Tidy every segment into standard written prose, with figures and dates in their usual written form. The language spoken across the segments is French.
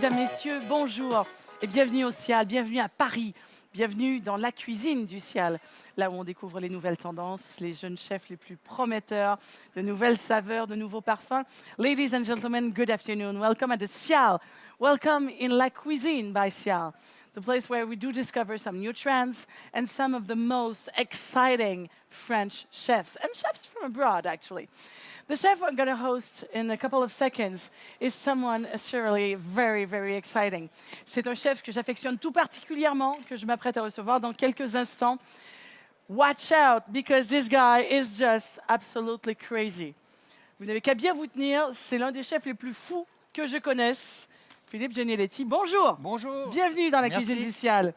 Mesdames, Messieurs, bonjour et bienvenue au Cial, bienvenue à Paris, bienvenue dans la cuisine du Cial, là où on découvre les nouvelles tendances, les jeunes chefs les plus prometteurs, de nouvelles saveurs, de nouveaux parfums. Ladies and gentlemen, good afternoon. Welcome at the Cial. Welcome in La Cuisine by Cial, the place where we do discover some new trends and some of the most exciting French chefs, and chefs from abroad, actually. The chef I'm going to host in a couple of seconds is someone surely very, very exciting. C'est un chef que j'affectionne tout particulièrement, que je m'apprête à recevoir dans quelques instants. Watch out, because this guy is just absolutely crazy. Vous n'avez qu'à bien vous tenir, c'est l'un des chefs les plus fous que je connaisse. Philippe Genialetti, bonjour. Bonjour. Bienvenue dans la Merci. cuisine du Cial.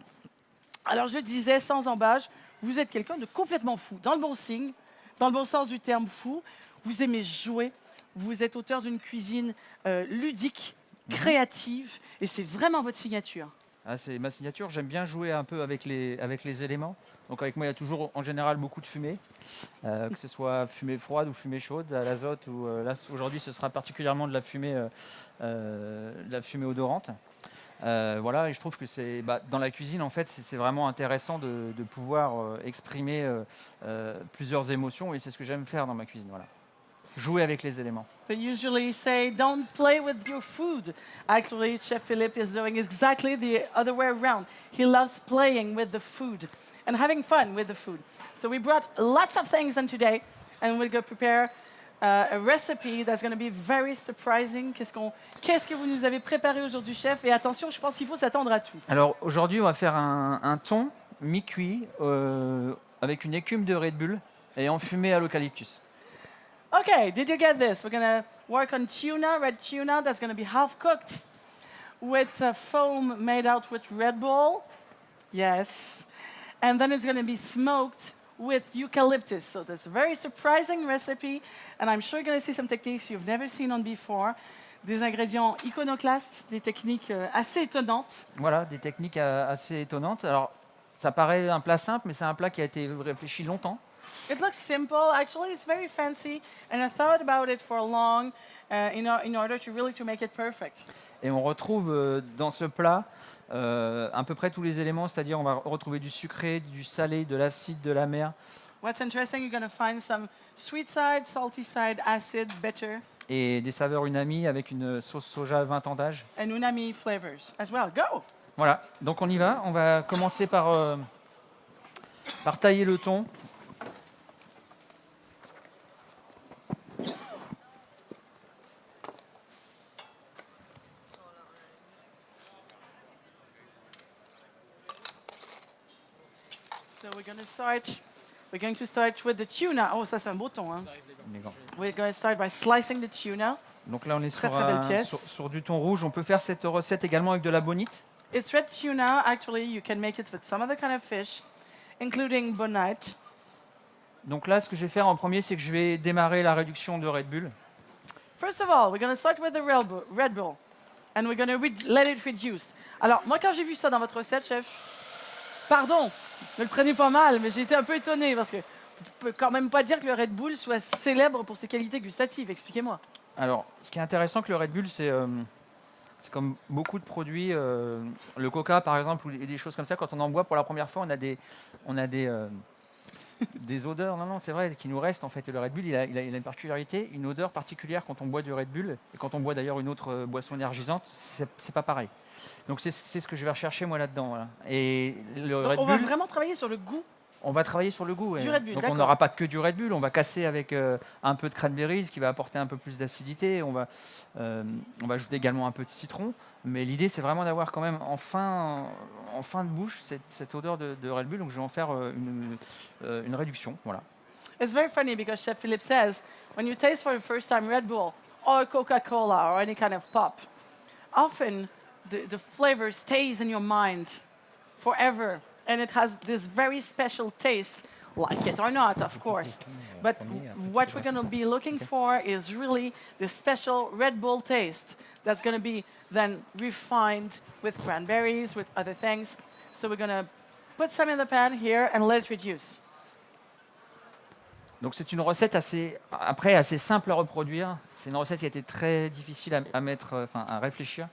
Alors je le disais, sans embâche, vous êtes quelqu'un de complètement fou, dans le bon signe, dans le bon sens du terme fou. Vous aimez jouer, vous êtes auteur d'une cuisine ludique, créative, et c'est vraiment votre signature. Ah, c'est ma signature. J'aime bien jouer un peu avec les éléments. Donc avec moi, il y a toujours en général beaucoup de fumée, que ce soit fumée froide ou fumée chaude à l'azote. Ou là aujourd'hui, ce sera particulièrement de la fumée odorante. Voilà, et je trouve que c'est dans la cuisine en fait, c'est vraiment intéressant de pouvoir exprimer plusieurs émotions, et c'est ce que j'aime faire dans ma cuisine. Voilà. Jouer avec les éléments. They usually say, don't play with your food. Actually, Chef Philippe is doing exactly the other way around. He loves playing with the food and having fun with the food. So we brought lots of things in today, and we're going to prepare a recipe that's going to be very surprising. Qu'est-ce que vous nous avez préparé aujourd'hui, chef? Et attention, je pense qu'il faut s'attendre à tout. Alors aujourd'hui, on va faire un thon mi-cuit avec une écume de Red Bull et enfumé à l'eucalyptus. Okay, did you get this? We're going to work on tuna, red tuna, that's going to be half cooked with foam made out with Red Bull. Yes. And then it's going to be smoked with eucalyptus. So that's a very surprising recipe, and I'm sure you're going to see some techniques you've never seen on before. Des ingrédients iconoclastes, des techniques assez étonnantes. Voilà, des techniques assez étonnantes. Alors, ça paraît un plat simple, mais c'est un plat qui a été réfléchi longtemps. It looks simple, actually it's very fancy, and I thought about it for long in order to really to make it perfect. Et on retrouve dans ce plat à peu près tous les éléments, c'est-à-dire on va retrouver du sucré, du salé, de l'acide, de l'amer. What's interesting, you're going to find some sweet side, salty side, acid, bitter, Et des saveurs unami avec une sauce soja 20 ans d'âge. and unami flavors as well. Go! Voilà, donc on y va. On va commencer par tailler le thon. So we're going to start with the tuna. Oh, ça c'est un beau thon, hein? We're going to start by slicing the tuna. Donc là, on est Très, sur, très belle pièce. sur du thon rouge. On peut faire cette recette également avec de la bonite. It's red tuna. Actually, you can make it with some other kind of fish, including bonite. Donc là, ce que je vais faire en premier, c'est que je vais démarrer la réduction de Red Bull. First of all, we're going to start with the Red Bull, and we're going to let it reduce. Alors, moi, quand j'ai vu ça dans votre recette, chef, pardon, ne le prenez pas mal, mais j'ai été un peu étonné parce que on peut quand même pas dire que le Red Bull soit célèbre pour ses qualités gustatives. Expliquez-moi. Alors, ce qui est intéressant avec le Red Bull, c'est comme beaucoup de produits, le Coca par exemple, ou des choses comme ça, quand on en boit pour la première fois, on a des odeurs, non, c'est vrai, qui nous restent en fait. Et le Red Bull, il a une particularité, une odeur particulière quand on boit du Red Bull, et quand on boit d'ailleurs une autre boisson énergisante, c'est pas pareil. Donc c'est ce que je vais rechercher moi là-dedans. Voilà. Et le Donc, Red on va Bull, vraiment travailler sur le goût. on va travailler sur le goût. Du ouais. Red Bull, Donc on d'accord. n'aura pas que du Red Bull, on va casser avec un peu de cranberries qui va apporter un peu plus d'acidité. On va ajouter également un peu de citron. Mais l'idée, c'est vraiment d'avoir quand même en fin de bouche cette odeur de Red Bull. Donc je vais en faire une réduction. Voilà. It's very funny because Chef Philippe says when you taste for the first time Red Bull or Coca-Cola or any kind of pop, often the flavor stays in your mind forever, and it has this very special taste, like it or not, of course. But what we're going to be looking for is really the special Red Bull taste that's going to be then refined with cranberries, with other things. So we're going to put some in the pan here and let it reduce. Donc c'est une recette assez simple à reproduire. C'est une recette qui a été très difficile à réfléchir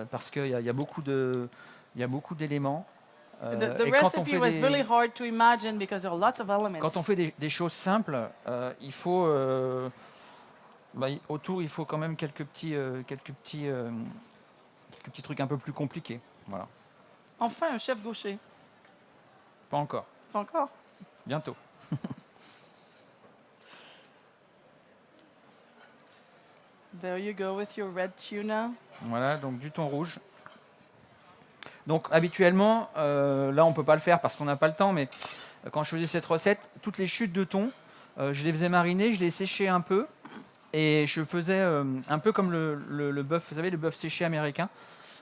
parce qu'il y a beaucoup d'éléments. The Et quand on recipe fait was really hard to imagine because there are lots of elements. quand on fait des choses simples, il faut autour il faut quand même quelques petits trucs un peu plus compliqués. Voilà. Enfin, un chef gaucher. Pas encore. Pas encore. Bientôt. There you go with your red tuna. Voilà, donc du thon rouge. Donc habituellement, là on peut pas le faire parce qu'on n'a pas le temps, mais quand je faisais cette recette, toutes les chutes de thon, je les faisais mariner, je les séchais un peu, et je faisais un peu comme le bœuf, vous savez, le bœuf séché américain.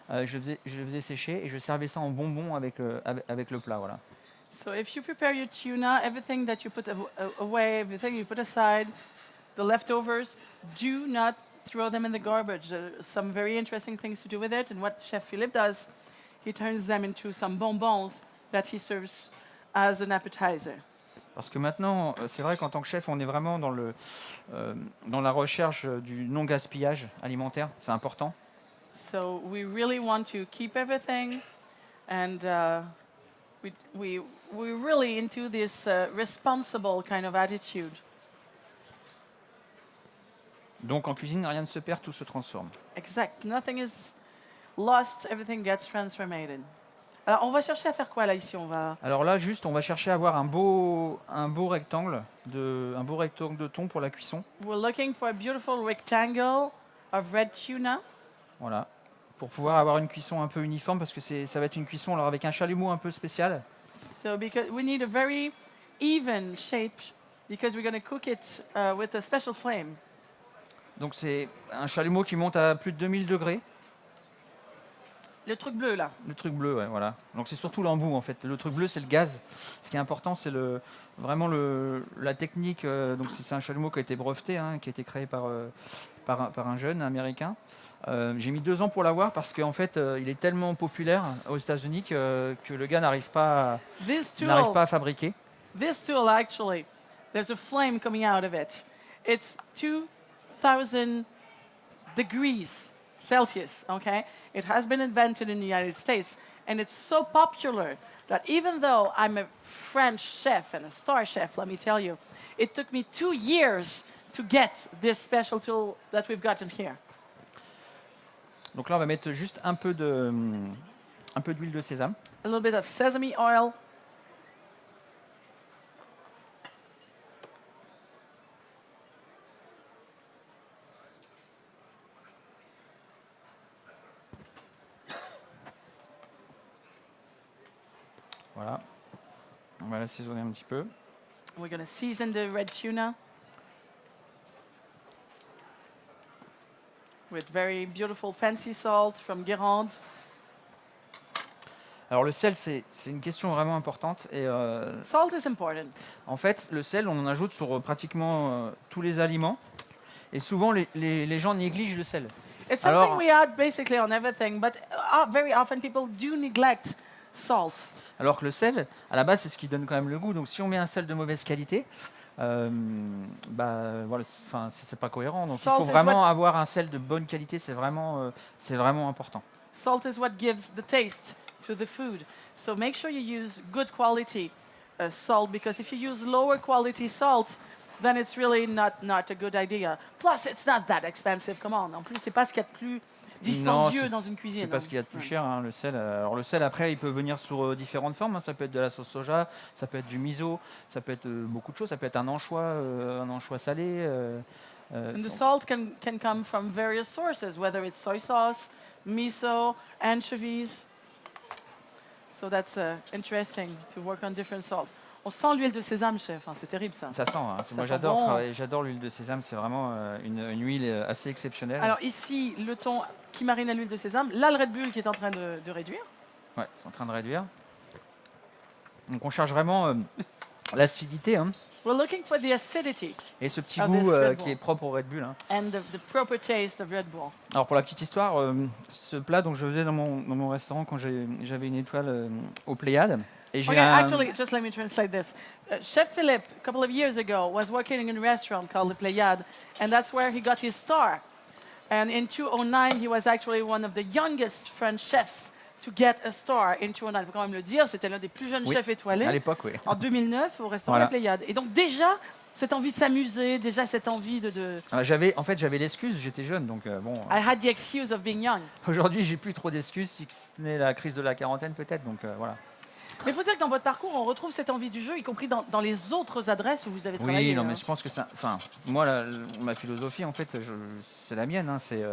Je le faisais sécher et je servais ça en bonbon avec le plat, voilà. So if you prepare your tuna, everything that you put away, everything you put aside, the leftovers, do not throw them in the garbage. Some very interesting things to do with it. And what Chef Philippe does, he turns them into some bonbons that he serves as an appetizer. Parce que maintenant, c'est vrai qu'en tant que chef, on est vraiment dans la recherche du non-gaspillage alimentaire, c'est important. So we really want to keep everything, and we're really into this responsible kind of attitude. Donc en cuisine, rien ne se perd, tout se transforme. Exact. Nothing is lost, everything gets transformated. Alors, on va chercher à faire quoi là ici? Alors là, juste, on va chercher à avoir un beau rectangle de thon pour la cuisson. We're looking for a beautiful rectangle of red tuna. Voilà. Pour pouvoir avoir une cuisson un peu uniforme, parce que ça va être une cuisson alors avec un chalumeau un peu spécial. So because we need a very even shape because we're going to cook it with a special flame. Donc c'est un chalumeau qui monte à plus de 2000 degrés. Le truc bleu là. Le truc bleu, ouais, voilà. Donc c'est surtout l'embout en fait. Le truc bleu, c'est le gaz. Ce qui est important, c'est vraiment la technique. Donc c'est un chalumeau qui a été breveté, hein, qui a été créé par un jeune américain. J'ai mis 2 ans pour l'avoir parce qu'en fait, il est tellement populaire aux États-Unis que le gars n'arrive pas à fabriquer. This tool actually, there's a flame coming out of it. It's 2000 degrees Celsius, okay? It has been invented in the United States, and it's so popular that even though I'm a French chef and a star chef, let me tell you, it took me 2 years to get this special tool that we've gotten here. Donc là, on va mettre juste un peu d'huile de sésame. A little bit of sesame oil. Voilà. On va l'assaisonner un petit peu. We're going to season the red tuna with very beautiful fancy salt from Guérande. Alors le sel, c'est une question vraiment importante. Et Salt is important. en fait, le sel, on en ajoute sur pratiquement tous les aliments. Et souvent, les gens négligent le sel. It's Alors- something we add basically on everything, but very often people do neglect salt. Alors que le sel, à la base, c'est ce qui donne quand même le goût. Donc si on met un sel de mauvaise qualité, voilà, c'est pas cohérent. Donc Salt il faut is vraiment avoir un sel de bonne qualité. C'est vraiment important. Salt is what gives the taste to the food. So make sure you use good quality salt, because if you use lower quality salt, then it's really not a good idea. Plus, it's not that expensive. Come on. En plus, c'est pas ce qu'il y a de plus dispendieux dans une cuisine. C'est pas ce qu'il y a de plus cher, hein, le sel. Alors le sel, après, il peut venir sous différentes formes. Hein. Ça peut être de la sauce soja, ça peut être du miso, ça peut être beaucoup de choses. Ça peut être un anchois salé. And the salt can come from various sources, whether it's soy sauce, miso, anchovies. So that's interesting to work on different salts. On sent l'huile de sésame, chef. Hein, c'est terrible ça. Ça sent. Hein. Moi, sent bon. j'adore l'huile de sésame. C'est vraiment une huile assez exceptionnelle. Alors ici, le thon qui marine à l'huile de sésame. Là, le Red Bull qui est en train de réduire. Ouais, c'est en train de réduire. Donc on cherche vraiment l'acidité, hein, We're looking for the acidity et ce petit Ah, goût this Red qui Bull. est propre au Red Bull. Hein. and the proper taste of Red Bull. Alors pour la petite histoire, ce plat, donc je faisais dans mon restaurant quand j'avais une étoile aux Pléiades. Et j'ai Okay, un... actually, just let me translate this. Chef Philippe, a couple of years ago, was working in a restaurant called Le Pléiade, and that's where he got his star. And in 2009, he was actually one of the youngest French chefs to get a star in 2009. Il faut quand même le dire, c'était l'un des plus jeunes Oui, chefs étoilés à l'époque, oui. en 2009 au restaurant Voilà. La Pléiade. Et donc déjà, cette envie de s'amuser, déjà cette envie de... En fait, j'avais l'excuse, j'étais jeune, donc bon. I had the excuse of being young. Aujourd'hui, j'ai plus trop d'excuses, si ce n'est la crise de la quarantaine peut-être, donc voilà. Mais il faut dire que dans votre parcours, on retrouve cette envie du jeu, y compris dans les autres adresses où vous avez travaillé. Oui, non, hein. mais je pense que ça. Enfin, moi, ma philosophie, en fait, c'est la mienne. Hein, c'est,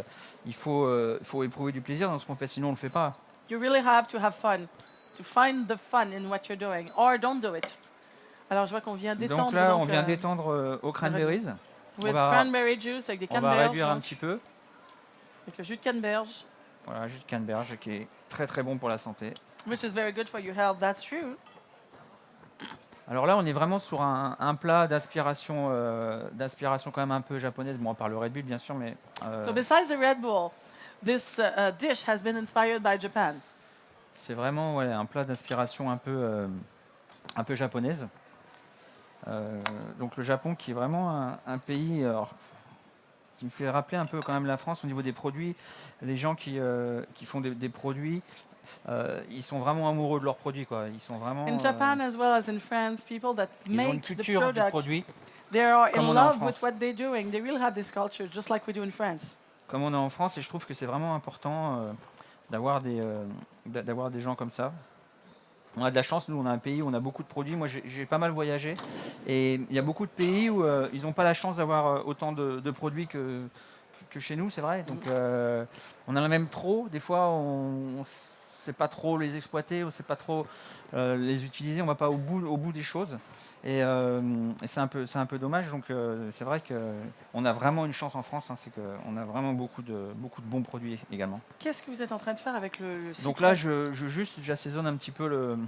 il faut éprouver du plaisir dans ce qu'on fait, sinon on le fait pas. You really have to have fun, to find the fun in what you're doing, or don't do it. Alors je vois qu'on vient d'étendre. Donc là, on vient d'étendre aux cranberries. With on va- cranberry juice avec des On va canneberges. réduire un donc, petit peu. avec le jus de canneberge, Voilà, jus de canneberge qui est très très bon pour la santé. which is very good for your health, that's true. Alors là, on est vraiment sur un plat d'aspiration quand même un peu japonaise. Bon, à part le Red Bull, bien sûr, mais So besides the Red Bull, this dish has been inspired by Japan. c'est vraiment un plat d'inspiration un peu japonaise. Donc le Japon qui est vraiment un pays qui me fait rappeler un peu quand même la France au niveau des produits. Les gens qui font des produits, ils sont vraiment amoureux de leurs produits, quoi. Ils sont vraiment. In Japan as well as in France, people that Ils ont une make the culture du product, produit, they are comme in on a en love with France. what they're doing. They really have this culture, just like we do in France. comme on a en France, et je trouve que c'est vraiment important d'avoir des gens comme ça. On a de la chance, nous on a un pays où on a beaucoup de produits. Moi j'ai pas mal voyagé et il y a beaucoup de pays où ils n'ont pas la chance d'avoir autant de produits que chez nous, c'est vrai. Donc on en a même trop. Des fois on sait pas trop les exploiter, on sait pas trop les utiliser, on va pas au bout des choses. Et c'est un peu dommage. Donc c'est vrai qu'on a vraiment une chance en France, hein, c'est qu'on a vraiment beaucoup de bons produits également. Qu'est-ce que vous êtes en train de faire avec le citron? Donc là, j'assaisonne un petit peu le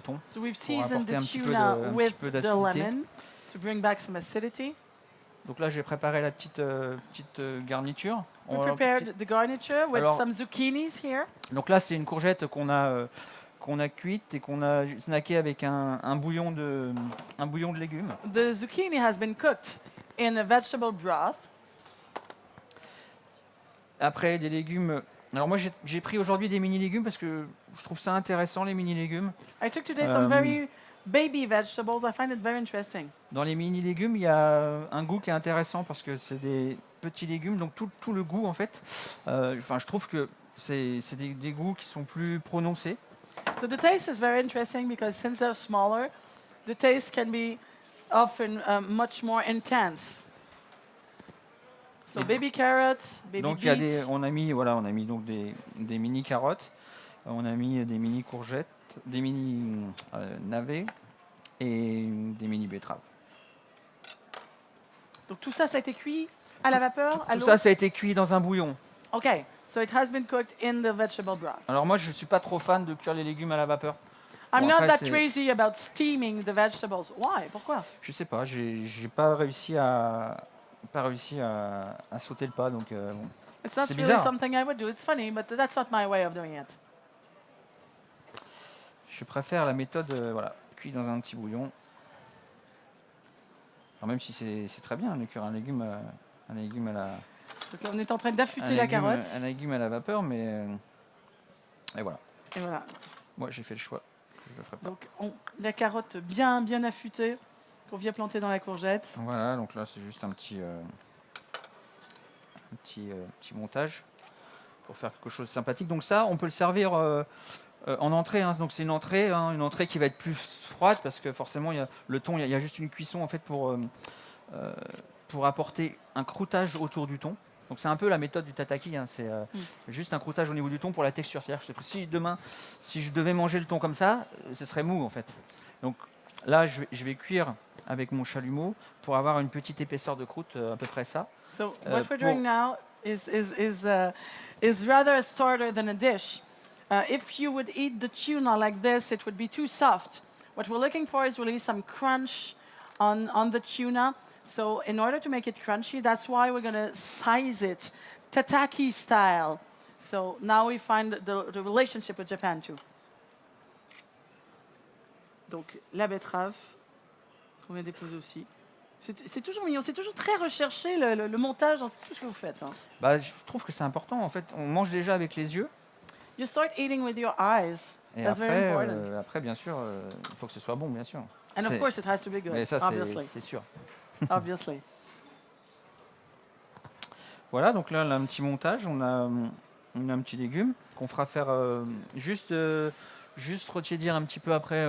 thon. So we've pour seasoned apporter the un petit peu tuna un with petit peu the d'acidité. lemon to bring back some acidity. Donc là, j'ai préparé la petite garniture. We On va- prepared the garniture with Alors- some zucchinis here. Donc là, c'est une courgette qu'on a cuite et qu'on a snacké avec un bouillon de légumes. The zucchini has been cooked in a vegetable broth. Après, des légumes. Alors moi, j'ai pris aujourd'hui des mini-légumes parce que je trouve ça intéressant, les mini-légumes. I took today some Um, very baby vegetables. I find it very interesting. Dans les mini-légumes, il y a un goût qui est intéressant parce que c'est des petits légumes, donc tout le goût en fait. Je trouve que c'est des goûts qui sont plus prononcés. So the taste is very interesting because since they're smaller, the taste can be often much more intense. So Et- baby carrots, baby Donc il y a beets. on a mis donc des mini carottes, on a mis des mini courgettes, des mini navets et des mini betteraves. Donc tout ça, ça a été cuit à la vapeur, à Tout l'eau. ça a été cuit dans un bouillon. Okay, so it has been cooked in the vegetable broth. Alors moi, je suis pas trop fan de cuire les légumes à la vapeur. I'm Bon, not après, that c'est- crazy about steaming the vegetables. Why? Pourquoi? Je sais pas, j'ai pas réussi à sauter le pas, donc bon. It's not C'est really bizarre. something I would do. It's funny, but that's not my way of doing it. Je préfère la méthode cuit dans un petit bouillon. Alors même si c'est très bien de cuire un légume à la Donc on est en train d'affûter la carotte. un légume à la vapeur, mais et voilà. Et voilà. Moi j'ai fait le choix que je le ferai pas. Donc la carotte bien affûtée qu'on vient planter dans la courgette. Voilà, donc là c'est juste un petit montage pour faire quelque chose de sympathique. Donc ça, on peut le servir en entrée. Hein. Donc c'est une entrée qui va être plus froide parce que forcément le thon, il y a juste une cuisson en fait pour apporter un croûtage autour du thon. Donc c'est un peu la méthode du tataki, hein. C'est juste un croûtage au niveau du thon pour la texture. C'est-à-dire que si demain, si je devais manger le thon comme ça, ce serait mou en fait. Donc là, je vais cuire avec mon chalumeau pour avoir une petite épaisseur de croûte, à peu près ça. So what we're pour- doing now is rather a starter than a dish. If you would eat the tuna like this, it would be too soft. What we're looking for is really some crunch on the tuna. So in order to make it crunchy, that's why we're going to size it tataki style. So now we find the relationship with Japan too. Donc la betterave qu'on vient déposer aussi. C'est toujours mignon, c'est toujours très recherché le montage dans tout ce que vous faites. Hein. Bah, je trouve que c'est important. En fait, on mange déjà avec les yeux. You start eating with your eyes. Et That's very après, important. après, bien sûr, il faut que ce soit bon, bien sûr. And of C'est- course, it has to be good. Mais ça, Obviously. c'est sûr. Obviously. Voilà, donc là, on a un petit montage. On a un petit légume qu'on fera faire juste retiédir un petit peu après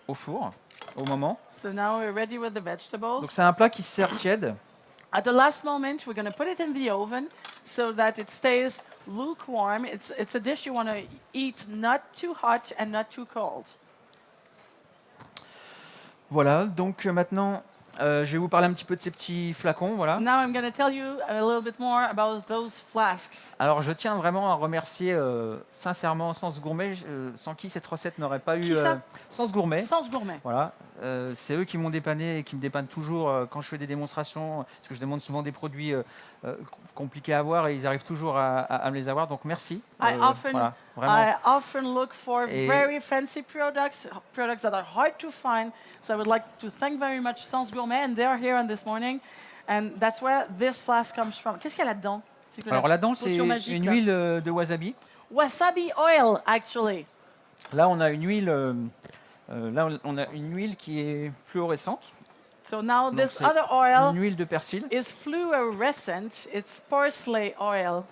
au four, au moment. So now we're ready with the Donc vegetables. c'est un plat qui se sert tiède. At the last moment, we're going to put it in the oven so that it stays lukewarm. It's a dish you want to eat not too hot and not too cold. Voilà, donc maintenant, je vais vous parler un petit peu de ces petits flacons. Voilà. Now I'm going to tell you a little bit more about those flasks. Alors je tiens vraiment à remercier sincèrement Sens Gourmet, sans qui cette recette n'aurait pas eu... Qui ça Sens Gourmet. Sens gourmet. Voilà, c'est eux qui m'ont dépanné et qui me dépannent toujours quand je fais des démonstrations, parce que je demande souvent des produits compliqués à avoir et ils arrivent toujours à me les avoir, donc merci. Voilà, vraiment. I often look for Et- very fancy products that are hard to find. So I would like to thank very much Sens Gourmet, and they're here on this morning. And that's where this flask comes from. Qu'est-ce qu'il y a là-dedans? C'est que la Alors là-dedans, petite c'est potion magique, une là. huile de wasabi. Wasabi oil, actually. Là, on a une huile, on a une huile qui est fluorescente, So now Donc this c'est other oil une huile de persil. is fluorescent. It's parsley oil.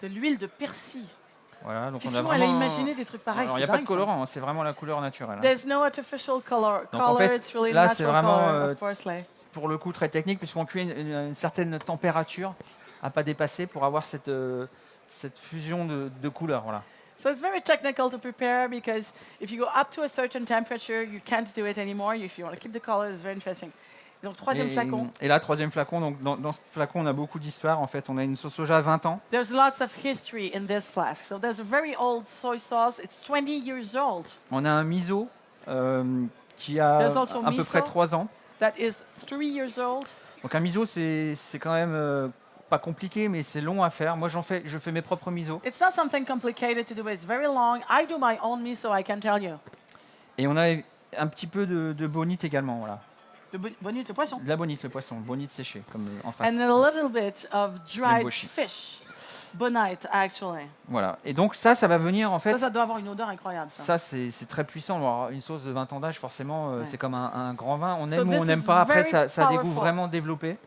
De l'huile de persil. Voilà, donc on a Effectivement, elle a vraiment. imaginé des trucs pareils. Alors, il C'est n'y a pas de dingue, ça. colorant, hein, c'est vraiment la couleur naturelle. hein. There's no artificial color. Donc, en color. fait, It's really là, c'est natural vraiment, color of parsley. Pour le coup, très technique, puisqu'on cuit une certaine température à pas dépasser pour avoir cette fusion de couleurs. Voilà. So it's very technical to prepare because if you go up to a certain temperature, you can't do it anymore. If you want to keep the color, it's very interesting. Donc, troisième flacon. Et là, troisième flacon. Donc, dans ce flacon, on a beaucoup d'histoire. En fait, on a une sauce soja 20 ans. There's lots of history in this flask. So there's a very old soy sauce. It's 20 years old. On a un miso qui a There's also à peu miso. près 3 ans. That is 3 years old. Donc un miso, c'est quand même pas compliqué, mais c'est long à faire. Moi, je fais mes propres misos. It's not something complicated to do, but it's very long. I do my own miso, I can tell you. Et on a un petit peu de bonite également, voilà. De bonite, le poisson. De la bonite, le poisson, bonite séchée, comme en face. And a little bit of dried boshi. fish. Bonite, actually. Voilà. Et donc ça va venir en fait. Ça doit avoir une odeur incroyable. Ça. Ça, c'est très puissant. Alors, une sauce de 20 ans d'âge, forcément, Ouais. c'est comme un grand vin. On So aime ou on this n'aime is pas. Après, very ça a des goûts powerful. vraiment développés.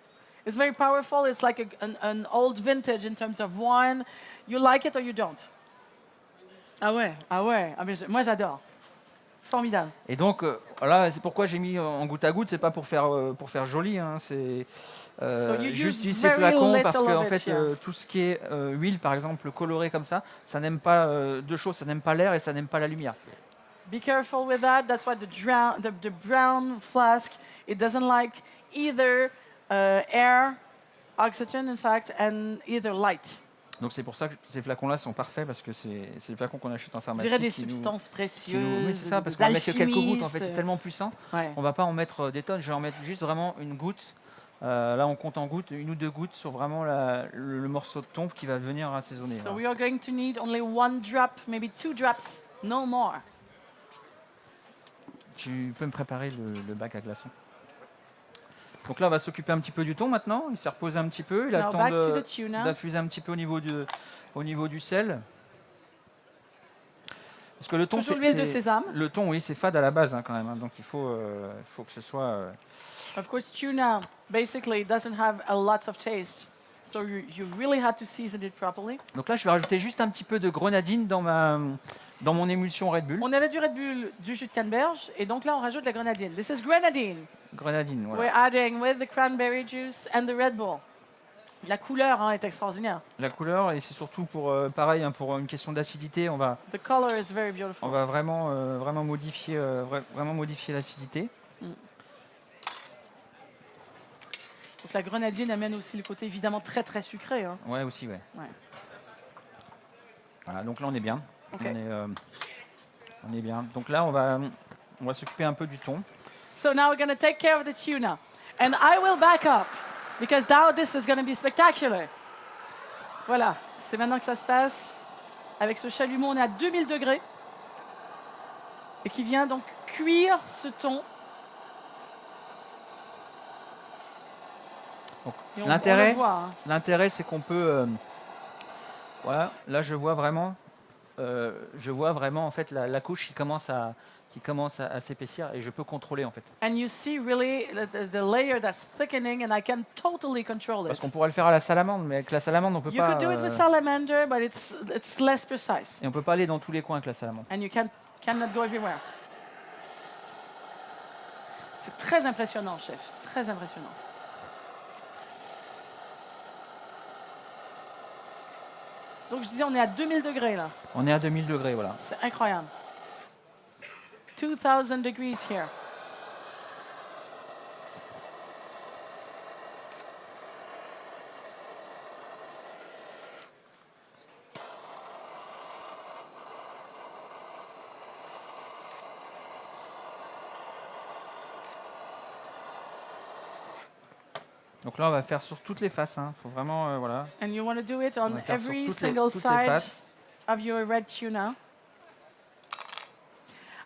It's very powerful. It's like an old vintage in terms of wine. You like it or you don't. Ah ouais, ah ouais. Ah mais moi j'adore. Formidable. Et donc, là, c'est pourquoi j'ai mis en goutte à goutte. C'est pas pour faire joli. Hein, c'est So you juste use ces very flacons parce little que en of it, fait, yeah. tout ce qui est huile, par exemple, colorée comme ça n'aime pas deux choses. Ça n'aime pas l'air et ça n'aime pas la lumière. Be careful with that. That's why the brown flask, it doesn't like either air, oxygen in fact, and either light. Donc c'est pour ça que ces flacons-là sont parfaits parce que c'est les flacons qu'on achète en On pharmacie. dirait des qui nous- substances qui précieuses. nous- Oui, c'est ça, parce qu'on va mettre que quelques gouttes. En fait, c'est d'alchimistes. tellement puissant. Ouais. On va pas en mettre des tonnes. Je vais en mettre juste vraiment une goutte. Là, on compte en gouttes, une ou deux gouttes sur vraiment le morceau de thon qui va venir assaisonner. So voilà. we are going to need only 1 drop, maybe 2 drops, no more. Tu peux me préparer le bac à glaçons. Donc là, on va s'occuper un petit peu du thon maintenant. Il s'est reposé un petit peu. Il a Now le temps back to the tuna. d'affuser un petit peu au niveau du sel. Parce que le thon, Toujours l'huile de sésame. le thon, oui, c'est fade à la base hein, quand même. hein. Donc il faut que ce soit. Of course, tuna basically doesn't have a lot of taste. So you really have to season it properly. Donc là, je vais rajouter juste un petit peu de grenadine dans mon émulsion Red Bull. On avait du Red Bull, du jus de canneberge, et donc là on rajoute la grenadine. This is grenadine. Grenadine, voilà. We're adding with the cranberry juice and the Red Bull. La couleur est extraordinaire. La couleur, et c'est surtout pour, pareil, hein, pour une question d'acidité, on va The color is very beautiful. vraiment modifier l'acidité. Donc la grenadine amène aussi le côté évidemment très très sucré. Hein. Ouais, aussi, ouais. Ouais. Voilà, donc là, on est bien. Ok. On est bien. Donc là, on va s'occuper un peu du thon. So now we're going to take care of the tuna. And I will back up, because now this is going to be spectacular. Voilà, c'est maintenant que ça se passe. Avec ce chalumeau, on est à 2000 degrés. et qui vient donc cuire ce thon. Donc, Et on le l'intérêt, voit, hein. l'intérêt, c'est qu'on peut, voilà, là je vois vraiment en fait la couche qui commence à s'épaissir et je peux contrôler en fait. And you see really the layer that's thickening, and I can totally control Parce it. qu'on pourrait le faire à la salamandre, mais avec la salamandre on peut You pas. could do it with salamander, but it's less precise, Et on peut pas aller dans tous les coins avec la salamandre. and you cannot go everywhere. C'est très impressionnant, chef, très impressionnant. Donc je disais, on est à 2000 degrés là. On est à 2000 degrés, voilà. C'est incroyable. 2000 degrees here. Donc là on va faire sur toutes les faces, hein. Faut vraiment, voilà. And you want to do it On on va faire sur every toutes les single toutes les side faces. of your red tuna.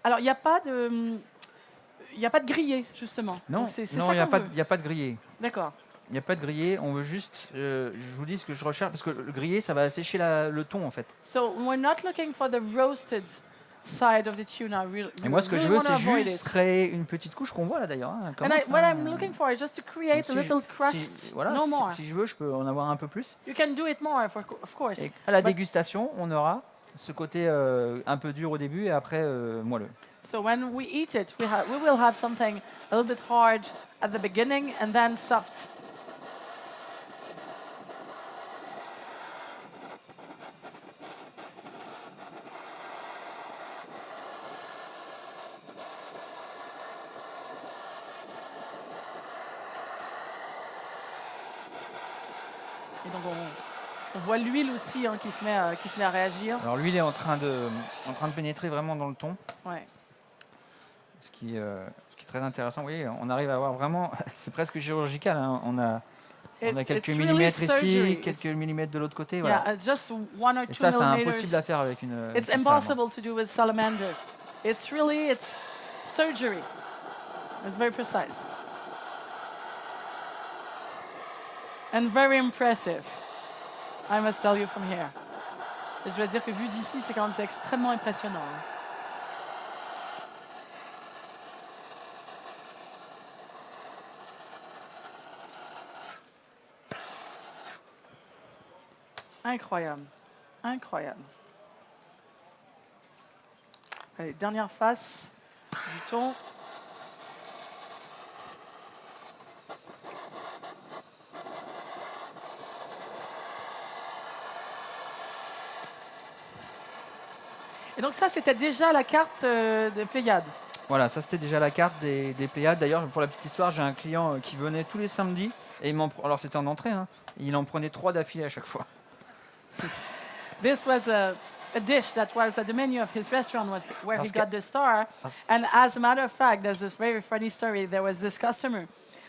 Alors, il n'y a pas de... Il n'y a pas de grillé, justement. Non, Donc, c'est non, ça il n'y qu'on a, veut. a pas de grillé. D'accord. Il n'y a pas de grillé, on veut juste, je vous dis ce que je recherche, parce que le grillé, ça va assécher le thon en fait. So, we're not looking for the roasted side of the tuna. Et moi, ce que je veux, c'est juste créer une petite couche qu'on voit là d'ailleurs. Hein, And what I'm looking for is just to create a Donc, little crust, voilà, no more. si je veux, je peux en avoir un peu plus. You can do it more, of course. Et à la But- dégustation, on aura ce côté un peu dur au début et après moelleux. So when we eat it, we will have something a little bit hard at the beginning and then soft. Et donc on voit l'huile aussi hein, qui se met à réagir. Alors l'huile est en train de pénétrer vraiment dans le thon, Ouais. ce qui est très intéressant. Vous voyez, on arrive à avoir vraiment, c'est presque chirurgical. Hein. On a quelques It's really millimètres surgery. ici, quelques millimètres de l'autre côté. Voilà. Yeah, just 1 or 2 Et ça, c'est millimeters. impossible à faire avec une. It's salamandre. impossible to do with salamander. It's surgery. It's very precise. And very impressive. I must tell you from here. Et je dois dire que vu d'ici, c'est quand même extrêmement impressionnant. Hein. Incroyable. Incroyable. Allez, dernière face du thon. Et donc ça, c'était déjà la carte des Pléiades. Voilà, ça c'était déjà la carte des Pléiades. D'ailleurs, pour la petite histoire, j'ai un client qui venait tous les samedis. Et alors c'était en entrée, hein, il en prenait 3 d'affilée à chaque fois. This was a dish that was at the menu of his restaurant where he Parce que- got the star. And as a matter of fact, there's this very funny story. There was this customer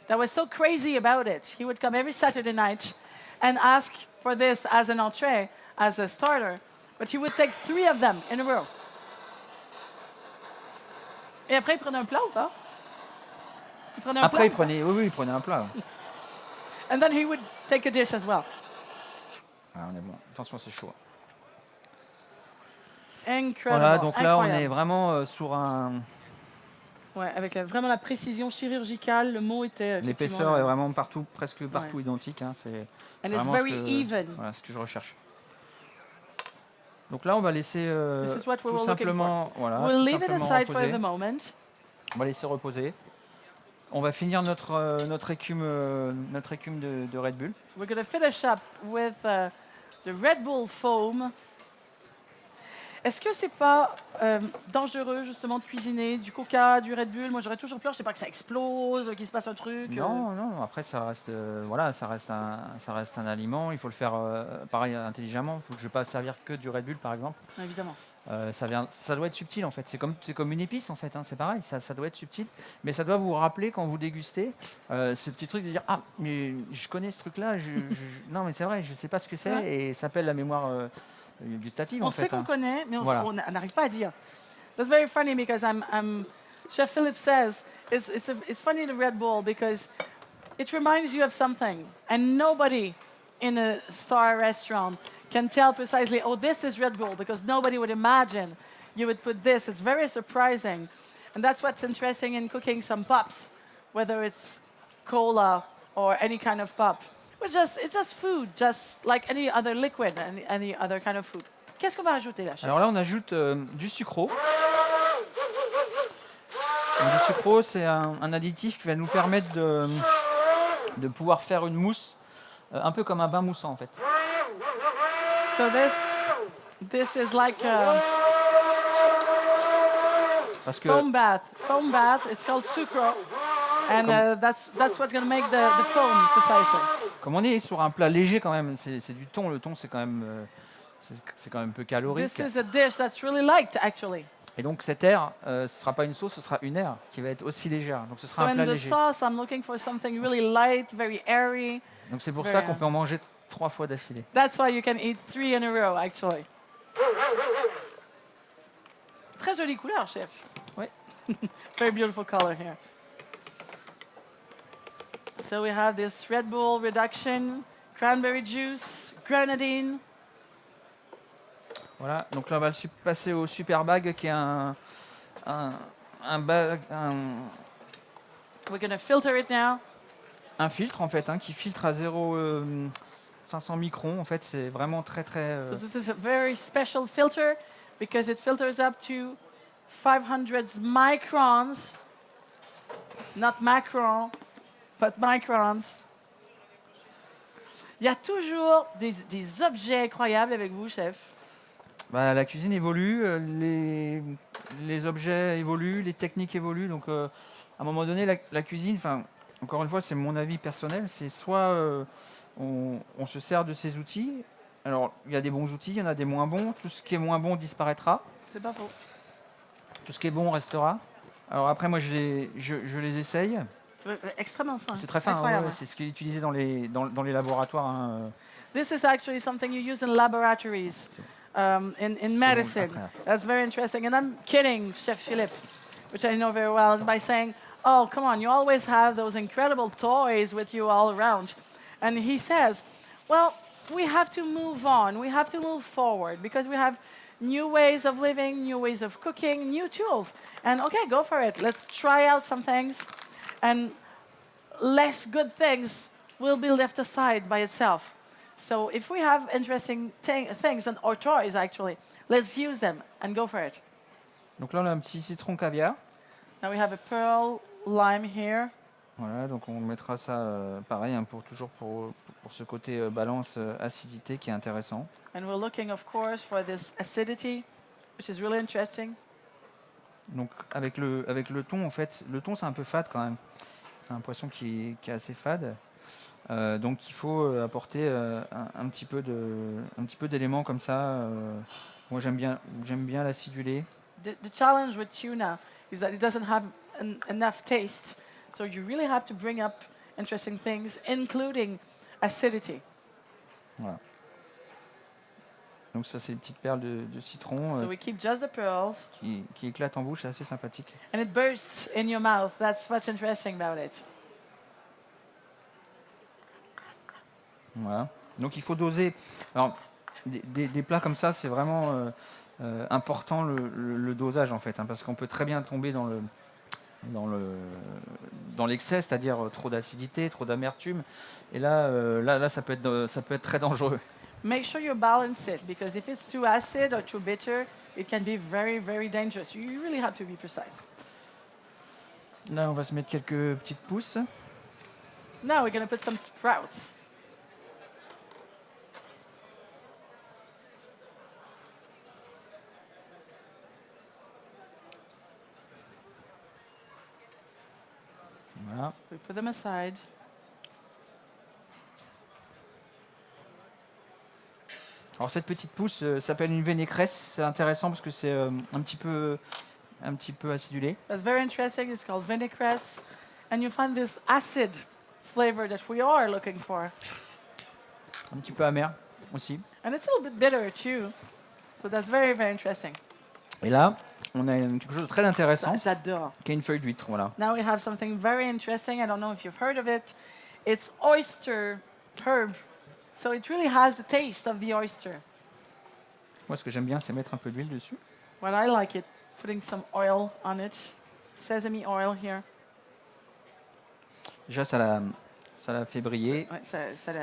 that was so crazy about it. He would come every Saturday night and ask for this as an entree, as a starter. But he would take 3 of them in a row. Et après, il prenait un plat ou pas? Il prenait un Après, plat? il prenait un plat. And then he would take a dish as well. Ah, on est bon. Attention, c'est chaud. Incredible. Voilà, donc là, on est incroyable. vraiment sur un. Ouais, avec vraiment la précision chirurgicale, le mot était effectivement L'épaisseur là. est vraiment presque partout Ouais. identique. Hein, c'est And it's vraiment very even. voilà, ce que je recherche. Donc là, on va laisser This is what we tout were looking simplement, voilà, We'll tout leave it simplement aside for reposer. the moment. On va laisser reposer. On va finir notre écume de Red Bull. We're going to finish up with the Red Bull foam. Est-ce que c'est pas dangereux justement de cuisiner du Coca, du Red Bull? Moi, j'aurais toujours peur, je sais pas que ça explose, qu'il se passe un truc. Non, non. Après, ça reste, ça reste un aliment. Il faut le faire pareil intelligemment. Il faut que je ne pas servir que du Red Bull, par exemple. Évidemment. Ça doit être subtil en fait. C'est comme une épice en fait. Hein. C'est pareil. Ça doit être subtil, mais ça doit vous rappeler quand vous dégustez ce petit truc de dire ah mais je connais ce truc-là. Non mais c'est vrai. Je sais pas ce que c'est Ouais. et ça s'appelle la mémoire gustative On en fait. sait qu'on Hein. connaît, mais Voilà. on n'arrive pas à dire. That's very funny because Chef Philip says it's funny the Red Bull because it reminds you of something, and nobody in a star restaurant can tell precisely, oh, this is Red Bull, because nobody would imagine you would put this. It's very surprising, and that's what's interesting in cooking some pops, whether it's cola or any kind of pop. It's just food, just like any other liquid, any other kind of food. Qu'est-ce qu'on va ajouter là, chef? Alors là, on ajoute du sucrose. Donc, du sucrose, c'est un additif qui va nous permettre de pouvoir faire une mousse, un peu comme un bain moussant en fait. So this is like a Parce que foam bath. Foam bath. It's called sucro, and that's what's going to make the foam precisely. comme on est sur un plat léger quand même, c'est du thon. Le thon, c'est quand même un peu calorique. This is a dish that's really liked actually. Et donc cette aire, ce ne sera pas une sauce, ce sera une aire qui va être aussi légère. Donc ce sera So un plat in the léger. sauce, I'm looking for something really light, very airy. Donc c'est pour Very ça qu'on peut en manger 3 fois d'affilée. That's why you can eat 3 in a row actually. Très jolie couleur, chef. Oui. Very beautiful color here. So we have this Red Bull reduction, cranberry juice, grenadine. Voilà, donc là on va passer au super bag qui est un We're going to filter it now. filtre en fait, qui filtre à 500 microns. En fait, c'est vraiment très très. So this is a very special filter because it filters up to 500 microns, not macron, but microns. Il y a toujours des objets incroyables avec vous, chef. Bah, la cuisine évolue, les objets évoluent, les techniques évoluent. Donc, à un moment donné, la cuisine, encore une fois, c'est mon avis personnel, c'est soit on se sert de ces outils. Alors, il y a des bons outils, il y en a des moins bons. Tout ce qui est moins bon disparaîtra. C'est pas faux. Tout ce qui est bon restera. Alors après, moi, je les essaye. C'est extrêmement fin. C'est très fin, Incroyable. c'est ce qui est utilisé dans les laboratoires. This is actually something you use in laboratories, in medicine. That's very interesting. And I'm kidding Chef Philippe, which I know very well, by saying, oh, come on, you always have those incredible toys with you all around. And he says, well, we have to move on. We have to move forward because we have new ways of living, new ways of cooking, new tools. And okay, go for it. Let's try out some things. And less good things will be left aside by itself. So if we have interesting things and or toys actually, let's use them and go for it. Donc là, on a un petit citron caviar. Now we have a pearl lime here. Voilà, donc on mettra ça pareil, pour ce côté balance acidité qui est intéressant. And we're looking, of course, for this acidity, which is really interesting. Donc avec le thon, en fait, le thon c'est un peu fade quand même. C'est un poisson qui est assez fade. Donc il faut apporter un petit peu d'éléments comme ça. Moi j'aime bien l'acidulé. The challenge with tuna is that it doesn't have enough taste. So you really have to bring up interesting things, including acidity. Voilà. Donc ça c'est une petite perle de citron So we keep just the pearls, qui éclate en bouche, c'est assez sympathique. and it bursts in your mouth. That's what's interesting about it. Voilà. Donc il faut doser. Alors des plats comme ça, c'est vraiment important le dosage en fait, parce qu'on peut très bien tomber dans l'excès, c'est-à-dire trop d'acidité, trop d'amertume. Et là, ça peut être très dangereux. Make sure you balance it because if it's too acid or too bitter, it can be very, very dangerous. You really have to be precise. Là, on va se mettre quelques petites pousses. Now we're going to put some sprouts. Voilà. So we put them aside. Alors cette petite pousse s'appelle une vinaigresse. C'est intéressant parce que c'est un petit peu acidulé. That's very interesting. It's called vinaigrette. And you find this acid flavor that we are looking for. Un petit peu amer aussi. And it's a little bit bitter too. So that's very, very interesting. Et là, on a quelque chose de très intéressant, J'adore. qui est une feuille d'huître. Voilà. Now we have something very interesting. I don't know if you've heard of it. It's oyster herb. So it really has the taste of the oyster. Moi, ce que j'aime bien, c'est mettre un peu d'huile dessus. Well, I like it. Putting some oil on it. Sesame oil here. Déjà, ça la fait briller, Ouais, ça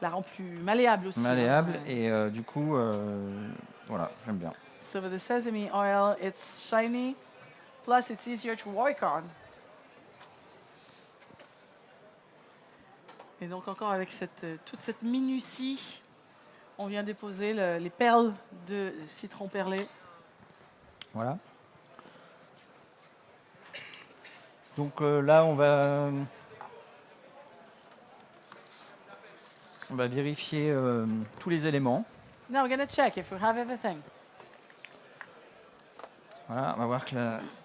la rend plus malléable aussi. malléable, hein. et du coup, voilà, j'aime bien. So with the sesame oil, it's shiny. Plus, it's easier to work on. Et donc encore avec toute cette minutie, on vient déposer les perles de citron perlé. Voilà. Donc là, on va vérifier tous les éléments. Now we're going to check if we have everything. Voilà, on va voir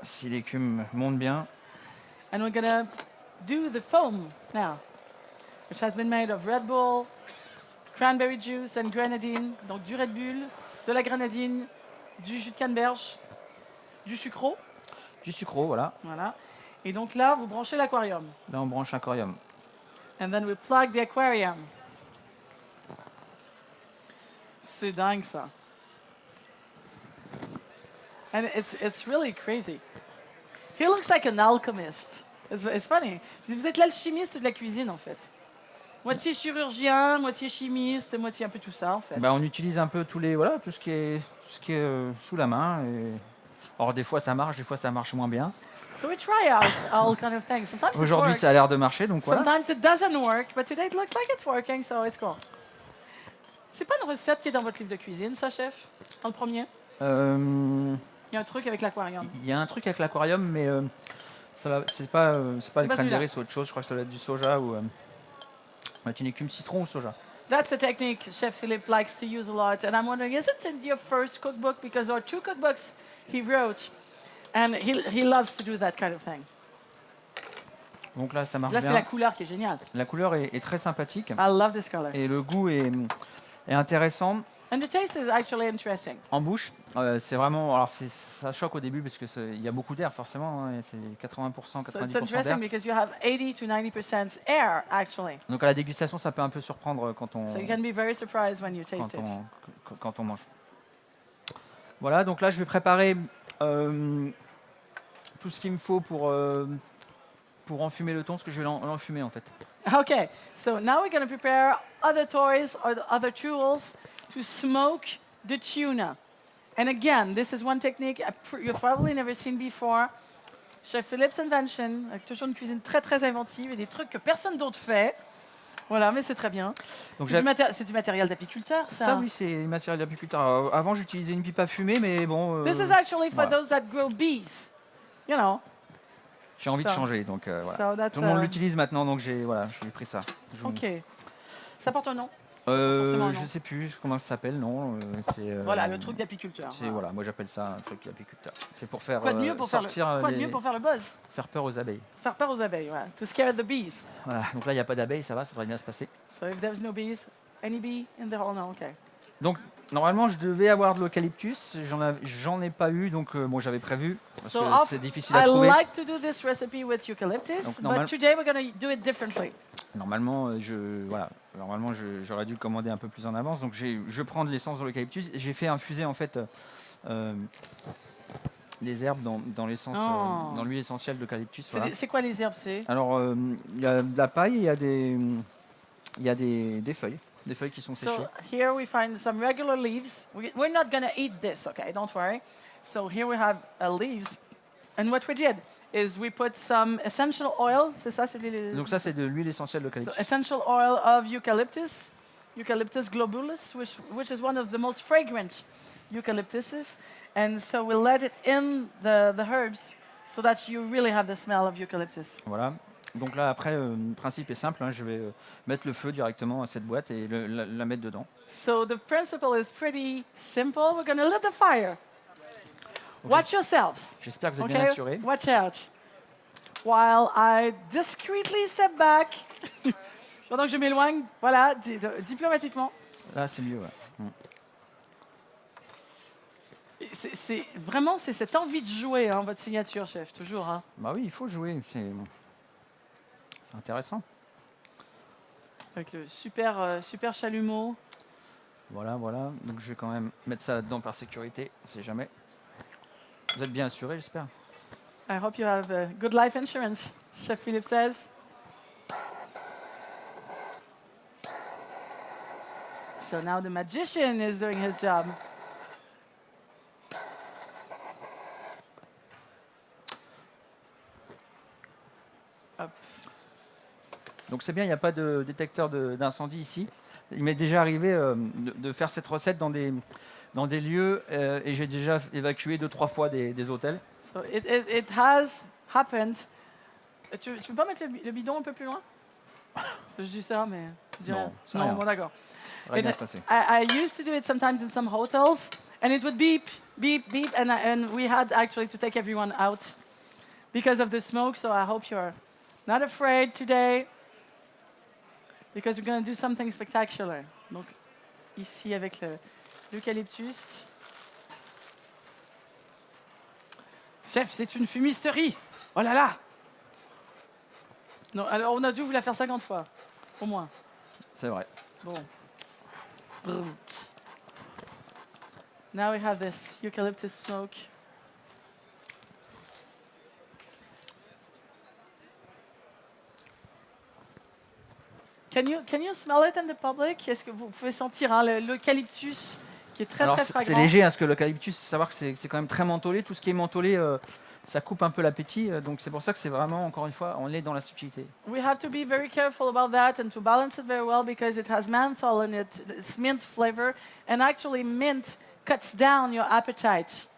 si l'écume monte bien. And we're going to do the foam now, which has been made of Red Bull, cranberry juice and grenadine. Donc du Red Bull, de la grenadine, du jus de canneberge, du sucreau. Du sucreau, voilà. Voilà. Et donc là, vous branchez l'aquarium. Là, on branche l'aquarium. And then we plug the aquarium. C'est dingue ça. And it's really crazy. He looks like an alchemist. It's funny. Vous êtes l'alchimiste de la cuisine en fait. Moitié chirurgien, moitié chimiste, moitié un peu tout ça en fait. Bah, on utilise un peu tout ce qui est sous la main. Or, des fois, ça marche moins bien. So we try out all kind of things. Sometimes it Aujourd'hui, works. ça a l'air de marcher, donc voilà. Sometimes it doesn't work, but today it looks like it's working, so it's cool. C'est pas une recette qui est dans votre livre de cuisine, ça, chef? Dans le premier? Il y a un truc avec l'aquarium. Il y a un truc avec l'aquarium, mais c'est pas le celui-là. cranberry, c'est autre chose. Je crois que ça doit être du soja ou une écume citron ou soja. That's a technique Chef Philippe likes to use a lot, and I'm wondering, is it in your first cookbook? Because there are 2 cookbooks he wrote, and he loves to do that kind of thing. Donc là, ça marche Là, c'est bien. la couleur qui est géniale. La couleur est très sympathique I love this color. et le goût est intéressant. And the taste is actually interesting. En bouche, c'est vraiment. Alors, ça choque au début parce qu'il y a beaucoup d'air, forcément. Hein, c'est 80%, So it's 90% interesting d'air. because you have 80 to 90% air, actually. Donc, à la dégustation, ça peut un peu surprendre quand on, So you can be very surprised when you taste it. quand on mange. Voilà, donc là, je vais préparer tout ce qu'il me faut pour enfumer le thon, parce que je vais l'enfumer en fait. Okay, so now we're going to prepare other toys or the other tools to smoke the tuna. And again, this is one technique you've probably never seen before. Chef Philippe's invention, avec toujours une cuisine très très inventive et des trucs que personne d'autre fait. Voilà, mais c'est très bien. Donc C'est du matériel d'apiculteur, ça. ça, oui, c'est matériel d'apiculteur. Avant, j'utilisais une pipe à fumer, mais bon, This is actually for voilà. those that grow bees. You know. j'ai envie de So- changer. Donc voilà. So that's, Tout le monde l'utilise maintenant, donc j'ai pris ça. Ok. Ça porte un nom. forcément un nom. Je sais plus comment ça s'appelle, non. Voilà, le truc d'apiculteur. Voilà, moi j'appelle ça un truc d'apiculteur. C'est pour faire Quoi de mieux pour faire sortir quoi de mieux pour faire le buzz? faire peur aux abeilles. Faire peur aux abeilles, voilà. To scare the bees. Voilà, donc là il n'y a pas d'abeilles, ça va, ça devrait bien se passer. So if there's no bees, any bee in the hole? No, okay. Donc normalement je devais avoir de l'eucalyptus, j'en ai pas eu, donc bon j'avais prévu parce So que off- c'est difficile à I trouver. like to do this recipe with eucalyptus, Donc, but normal- today we're going to do it differently. Normalement j'aurais dû le commander un peu plus en avance, donc je prends de l'essence de l'eucalyptus. J'ai fait infuser en fait les herbes dans l'essence, Oh. dans l'huile essentielle d'eucalyptus. Voilà. C'est quoi les herbes, c'est? Alors il y a de la paille, et il y a des feuilles. Des feuilles qui sont séchées. So here we find some regular leaves. We're not going to eat this, okay? Don't worry. So here we have leaves. And what we did is we put some essential oil. C'est ça, c'est l'huile. Donc ça c'est de l'huile essentielle So d'eucalyptus. essential oil of eucalyptus, Eucalyptus globulus, which is one of the most fragrant eucalyptuses. And so we let it in the herbs so that you really have the smell of eucalyptus. Voilà. Donc là après le principe est simple, hein, je vais mettre le feu directement à cette boîte et la mettre dedans. So the principle is pretty simple. We're going to lit the fire. Donc, Watch yourselves. J'espère que vous êtes bien Okay, assurés. watch out. While I discreetly step back. Pendant que je m'éloigne, voilà, diplomatiquement. Là c'est mieux. Ouais. Vraiment, c'est cette envie de jouer, hein, votre signature, chef, toujours. Hein. Bah oui, il faut jouer, c'est intéressant. Avec le super chalumeau. Voilà, voilà. Donc je vais quand même mettre ça là-dedans par sécurité, on sait jamais. Vous êtes bien assuré, j'espère. I hope you have good life insurance, Chef Philippe says. So now the magician is doing his job. Hop. Donc c'est bien, il n'y a pas de détecteur d'incendie ici. Il m'est déjà arrivé de faire cette recette dans des lieux et j'ai déjà évacué 2-3 fois des hôtels. So it has happened. Tu peux pas mettre le bidon un peu plus loin? Je dis ça, mais je dirais- Non, c'est rien. bon d'accord. Rien It- à se passer. I used to do it sometimes in some hotels, and it would beep, beep, beep, and we had actually to take everyone out because of the smoke. So I hope you're not afraid today, because we're going to do something spectacular. Donc ici avec l'eucalyptus. Chef, c'est une fumisterie. Oh là là. Non, alors on a dû vous la faire 50 fois, au moins. C'est vrai. Bon. Now we have this eucalyptus smoke. Can you smell it in the public? Est-ce que vous pouvez sentir hein, l'eucalyptus qui est très Alors très c'est fragrant? léger, hein, parce que l'eucalyptus, savoir que c'est quand même très mentholé. Tout ce qui est mentholé, ça coupe un peu l'appétit. Donc c'est pour ça que c'est vraiment, encore une fois, on est dans la subtilité. We have to be very careful about that and to balance it very well because it has menthol in it. It's mint flavor, and actually mint cuts down your appetite.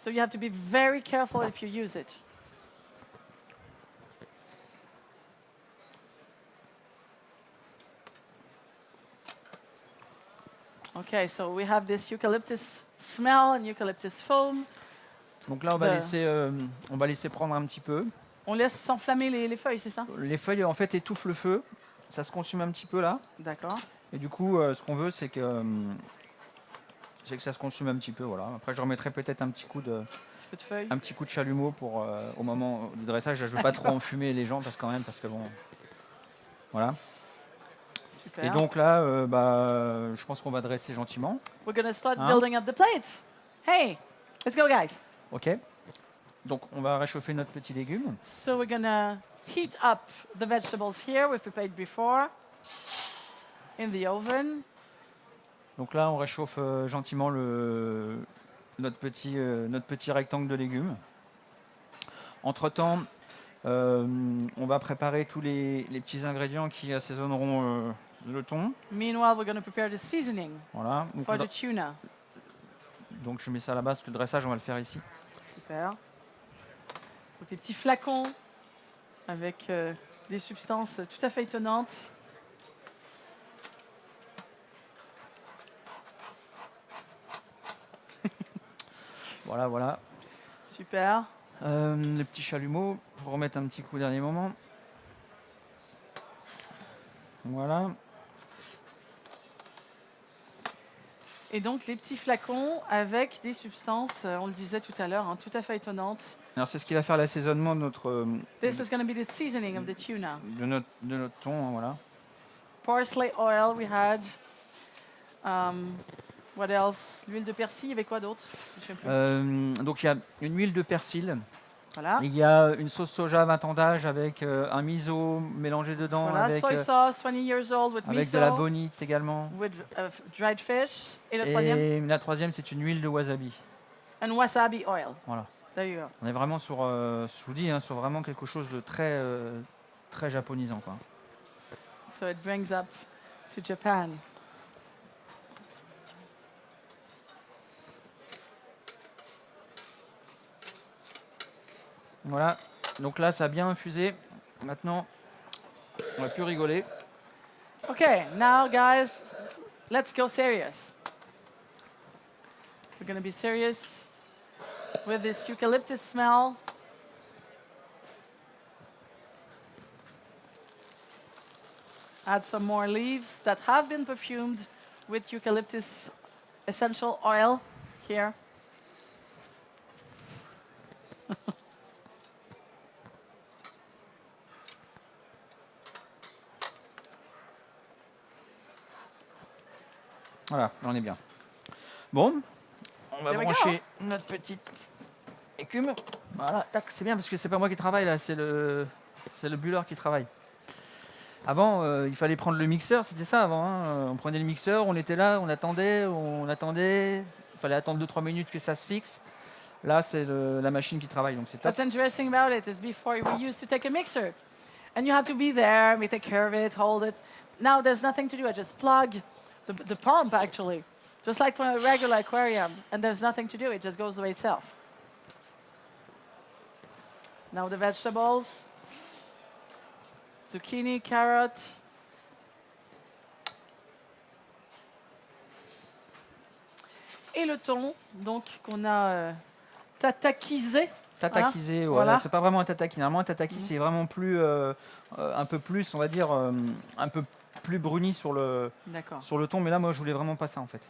So you have to be very careful if you use it. Okay, so we have this eucalyptus smell and eucalyptus foam. Donc là, on va The- laisser prendre un petit peu. On laisse s'enflammer les feuilles, c'est ça? Les feuilles, en fait, étouffent le feu. Ça se consume un petit peu là. D'accord. Et du coup, ce qu'on veut, c'est que ça se consume un petit peu. Voilà. Après, je remettrai peut-être un petit coup de Feuilles. chalumeau pour au moment du dressage. Je ne veux pas trop enfumer les gens parce que bon, voilà. Super. Et donc là, je pense qu'on va dresser gentiment. We're going to start Hein? building up the plates. Hey, let's go, guys. Ok. Donc on va réchauffer notre petit légume. So we're going to heat up the vegetables here we've prepared before in the oven. Donc là, on réchauffe gentiment notre petit rectangle de légumes. Entre-temps, on va préparer tous les petits ingrédients qui assaisonneront le thon. Meanwhile, we're going to prepare the seasoning Voilà. Donc, for the tuna. donc je mets ça à la base, parce que le dressage, on va le faire ici. Super. Donc des petits flacons avec des substances tout à fait étonnantes. Voilà, voilà. Super. Les petits chalumeaux, pour remettre un petit coup au dernier moment. Voilà. Et donc les petits flacons avec des substances, on le disait tout à l'heure, hein, tout à fait étonnantes. Alors c'est ce qui va faire l'assaisonnement de This is going to be the seasoning of the tuna. notre thon, hein, voilà. Parsley oil we had. What else? L'huile de persil, il y avait quoi d'autre? Je sais plus. Donc il y a une huile de persil, Voilà. il y a une sauce soja 20 ans d'âge avec un miso mélangé dedans, Voilà, avec, soy sauce, 20 years old with avec miso, de la bonite également. with dried fish. Et le troisième? Et la troisième, c'est une huile de wasabi. And wasabi oil. Voilà. There you go. On est vraiment sur, je vous dis, hein, sur vraiment quelque chose de très, très japonisant, quoi. So it brings up to Japan. Voilà. Donc là, ça a bien infusé. Maintenant, on va plus rigoler. Okay, now guys, let's go serious. We're going to be serious with this eucalyptus smell. Add some more leaves that have been perfumed with eucalyptus essential oil here. Voilà, là on est bien. Bon, on va There we go. brancher notre petite écume. Voilà, tac, c'est bien parce que c'est pas moi qui travaille là, c'est le bulleur qui travaille. Avant, il fallait prendre le mixeur, c'était ça avant. On prenait le mixeur, on était là, on attendait. Il fallait attendre 2-3 minutes que ça se fixe. Là, c'est la machine qui travaille, donc c'est top. What's interesting about it is before we used to take a mixer, and you have to be there, we take care of it, hold it. Now there's nothing to do. I just plug the pump actually, just like for a regular aquarium, and there's nothing to do. It just goes away itself. Now the vegetables, zucchini, carrot. Et le thon, donc qu'on a tatakisé. Tatakisé, Voilà. c'est pas vraiment un tataki. Normalement, un tataki, c'est vraiment plus, un peu plus, on va dire, un peu plus bruni sur le thon. Mais là, moi, je voulais vraiment pas ça en fait.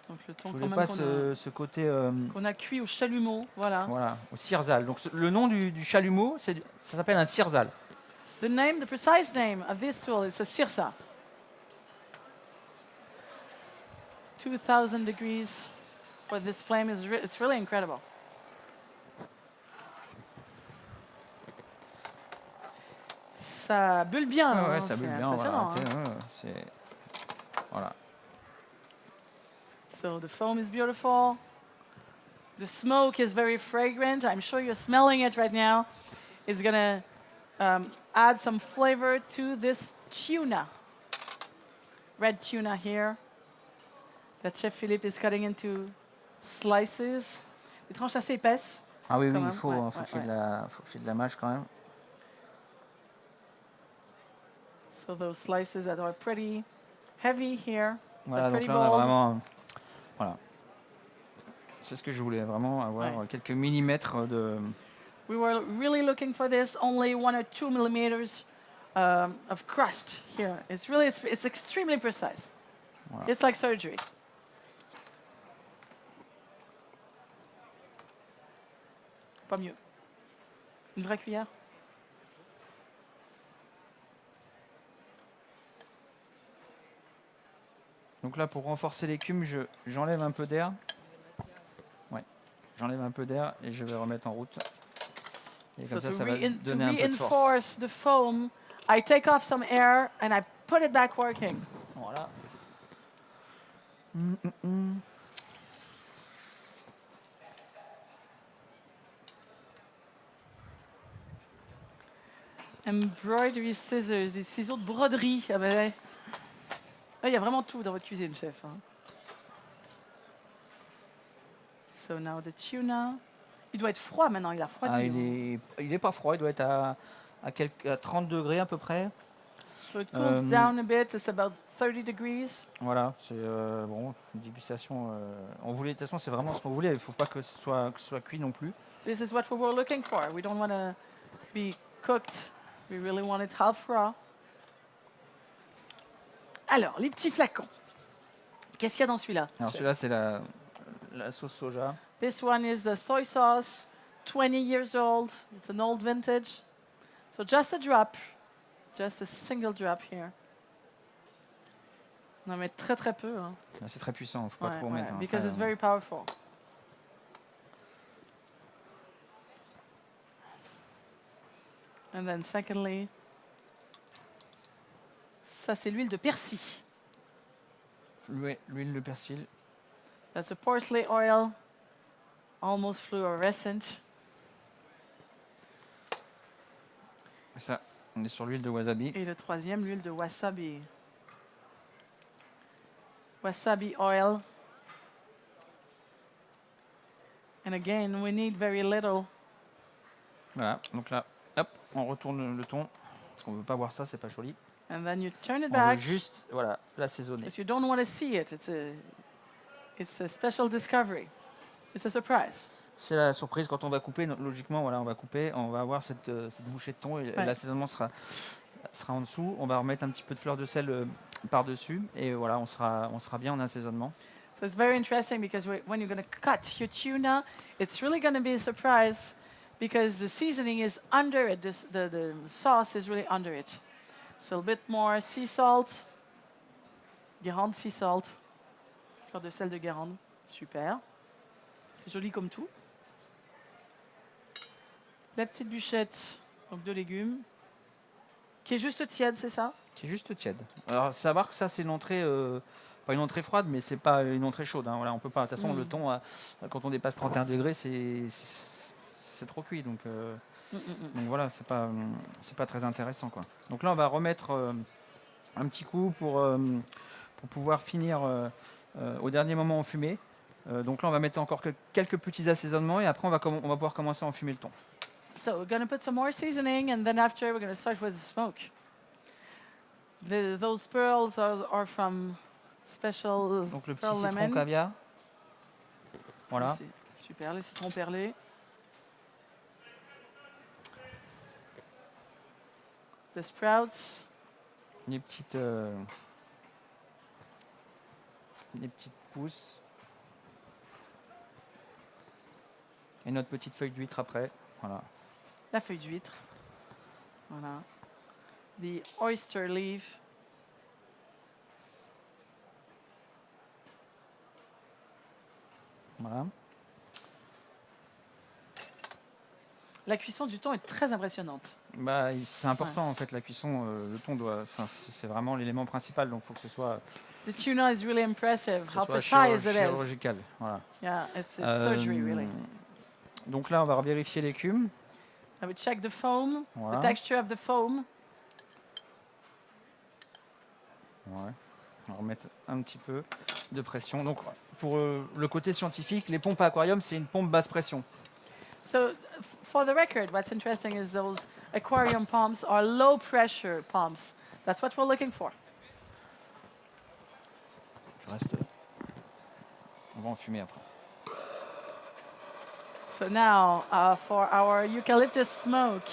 Donc le thon Je quand voulais même pas ce côté. qu'on a cuit au chalumeau, voilà. Voilà, au sirzal. Donc le nom du chalumeau, ça s'appelle un sirzal. The precise name of this tool is a sirsa. 2000 degrees for this flame it's really incredible. Ça bulle bien. Ouais, hein, ça c'est bulle bien. Voilà, impressionnant, hein. Voilà. So the foam is beautiful. The smoke is very fragrant. I'm sure you're smelling it right now. It's gonna add some flavor to this tuna. Red tuna here that Chef Philippe is cutting into slices. Des tranches assez épaisses. Ah oui, Quand il même, faut, ouais, faut ouais, qu'il y ait de la mâche quand même. So those slices that are pretty heavy here. Voilà, donc pretty là on a bold. vraiment. Voilà. C'est ce que je voulais, vraiment avoir quelques millimètres de. We were really looking for this, only 1 or 2 millimeters of crust here. It's extremely precise. Voilà. It's like surgery. Pas mieux. Une vraie cuillère. Donc là, pour renforcer l'écume, j'enlève un peu d'air. Ouais, j'enlève un peu d'air et je vais remettre en route. Et comme ça va donner un peu de force. To reinforce the foam, I take off some air and I put it back working. Voilà. Embroidery scissors, des ciseaux de broderie. Ah ben ouais. Il y a vraiment tout dans votre cuisine, chef. Hein. So now the tuna. Il doit être froid maintenant, il a refroidi. Ah, il est pas froid, il doit être à 30 degrés à peu près. So it cools down a bit, it's about 30 degrees. Voilà, c'est bon, une dégustation. On voulait, de toute façon, c'est vraiment ce qu'on voulait. Il ne faut pas que ce soit cuit non plus. This is what we were looking for. We don't want to be cooked. We really want it half raw. Alors, les petits flacons. Qu'est-ce qu'il y a dans celui-là? Alors celui-là, c'est la sauce soja. This one is the soy sauce, 20 years old. It's an old vintage. So just a drop, just a single drop here. On en met très très peu. Hein. C'est très puissant, il ne faut pas trop en mettre. Because it's very powerful. And then secondly, ça c'est l'huile de persil. L'huile de persil. That's a parsley oil, almost fluorescent. Ça, on est sur l'huile de wasabi. Et le troisième, l'huile de wasabi. Wasabi oil. And again, we need very little. Voilà, donc là, hop, on retourne le thon. Parce qu'on ne veut pas voir ça, c'est pas joli. And then you turn it On veut back. juste, voilà, l'assaisonner. Because you don't want to see it. It's a special discovery. It's a surprise. C'est la surprise quand on va couper. Logiquement, voilà, on va couper, on va avoir cette bouchée de thon et l'assaisonnement sera en dessous. On va remettre un petit peu de fleur de sel par-dessus et voilà, on sera bien en assaisonnement. So it's very interesting because when you're going to cut your tuna, it's really going to be a surprise because the seasoning is under it. The sauce is really under it. So a bit more sea salt. Guérande, sea salt. Fleur de sel de Guérande. Super. C'est joli comme tout. La petite bûchette donc de légumes, qui est juste tiède, c'est ça? Qui est juste tiède. Alors, savoir que ça, c'est une entrée, pas une entrée froide, mais c'est pas une entrée chaude. Voilà, on peut pas. De toute façon, le thon, quand on dépasse 31 degrés, c'est trop cuit. Donc voilà, c'est pas très intéressant, quoi. Donc là, on va remettre un petit coup pour pouvoir finir au dernier moment en fumée. Donc là, on va mettre encore quelques petits assaisonnements et après, on va pouvoir commencer à enfumer le thon. So we're going to put some more seasoning, and then after we're going to start with the smoke. Those pearls are from special Donc le petit pearl citron lemon. caviar. Voilà. C'est super, les citrons perlés. The sprouts. Les petites pousses. Et notre petite feuille d'huître après. Voilà. La feuille d'huître. Voilà. The oyster leaf. Voilà. La cuisson du thon est très impressionnante. Bah, c'est important en fait la cuisson. Le thon c'est vraiment l'élément principal. Donc il faut que ce soit, The tuna is really impressive. que ce How soit precise it is. chirurgical. Voilà. Yeah, it's surgery really. Donc là, on va vérifier l'écume. I would check the foam, Voilà. the texture of the foam. Ouais. On va remettre un petit peu de pression. Donc pour le côté scientifique, les pompes à aquarium, c'est une pompe basse pression. So, for the record, what's interesting is those aquarium pumps are low pressure pumps. That's what we're looking for. Je reste. On va enfumer après. So now, for our eucalyptus smoke.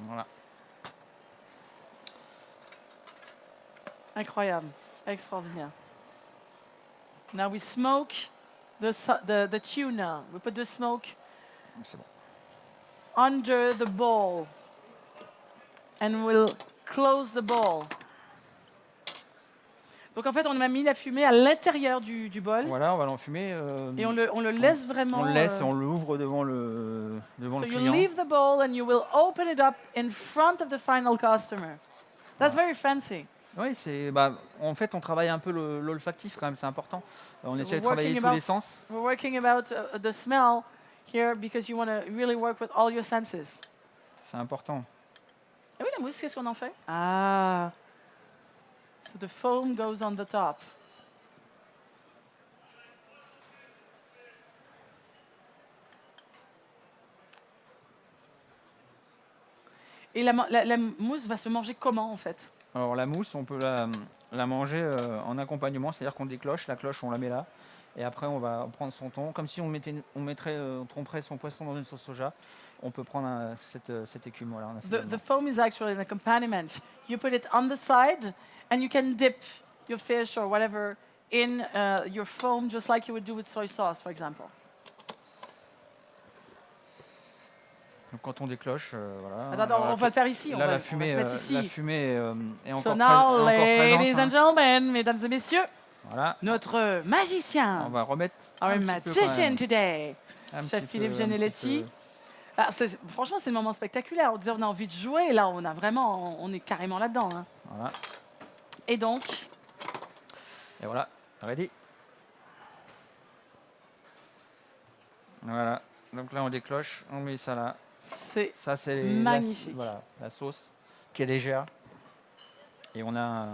Voilà. Incroyable, extraordinaire. Now we smoke the tuna. We put the smoke C'est bon. under the bowl, and we'll close the bowl. Donc en fait, on a mis la fumée à l'intérieur du bol. Voilà, on va l'enfumer. Et on le laisse vraiment. On le laisse et on l'ouvre devant le So you client. leave the bowl and you will open it up in front of the final customer. That's very fancy. Oui, en fait, on travaille un peu l'olfactif quand même, c'est important. On essaie de we're travailler working tous les sens. We're working about the smell here because you want to really work with all your senses. C'est important. Et oui, la mousse, qu'est-ce qu'on en fait? Ah. So the foam goes on the top. Et la mousse va se manger comment en fait? Alors la mousse, on peut la manger en accompagnement, c'est-à-dire qu'on décloche, la cloche, on la met là. Et après, on va prendre son thon, comme si on tremperait son poisson dans une sauce soja. On peut prendre cette écume. Voilà, the foam is actually an accompaniment. You put it on the side and you can dip your fish or whatever in your foam just like you would do with soy sauce, for example. Donc quand on décloche, voilà. Attends, on va le faire ici. Là, on va la se fumée, mettre ici. est encore, So now, encore ladies présente. and gentlemen, mesdames et messieurs, Voilà. notre magicien, On va remettre our un petit peu quand magician même. today, Un chef petit Philippe peu, Geneletti. Ah, franchement, c'est le moment spectaculaire. On a envie de jouer. Là, on est carrément là-dedans. Hein. Voilà. Et donc, Et voilà, ready. Voilà. Donc là, on décloche, on met ça là. c'est Ça, c'est magnifique. la sauce qui est légère. Et on a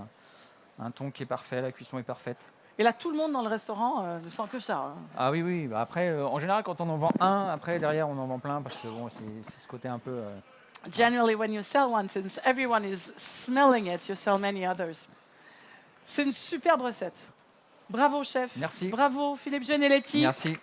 un thon qui est parfait, la cuisson est parfaite. Et là, tout le monde dans le restaurant ne sent que ça. Hein. Ah oui, oui. Bah après, en général, quand on en vend un, après, derrière, on en vend plein parce que bon, c'est ce côté un peu... Generally, when you sell one, since everyone is smelling it, you sell many others. C'est une superbe recette. Bravo, chef. Merci. Bravo, Philippe Geneletti. Merci.